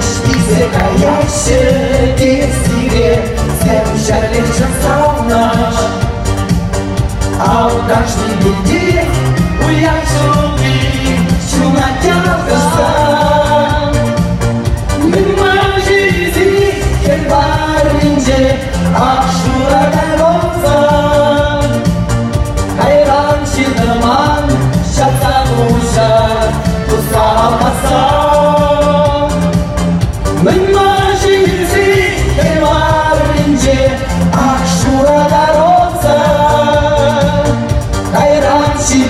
世界要世界系列замечательный час наш. А в каждой беде уяжули чуматявка. Мы жизни керваринже акшура дороза. Хайран чидаман шатамуша тусапаса.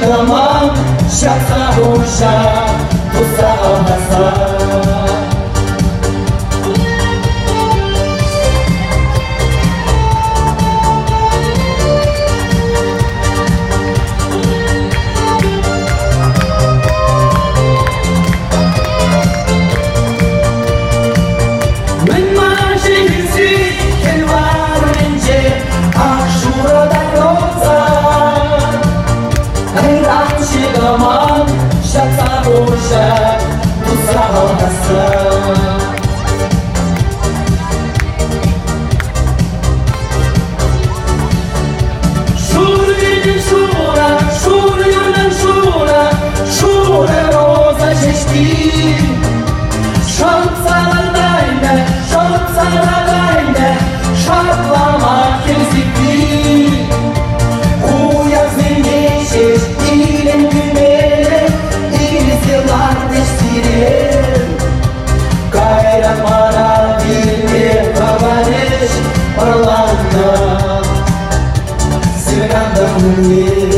Роман шатса уша тусапаса. Роман шатса уша тусапаса. Шура роза чешки. Шанцаладайна, шатлама кирзики. Уязный нечешь илем гümere, ilizirlardır siren. Kayran bana bir kabarış orlanda. Sevgandım yer.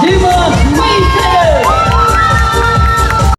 Дима!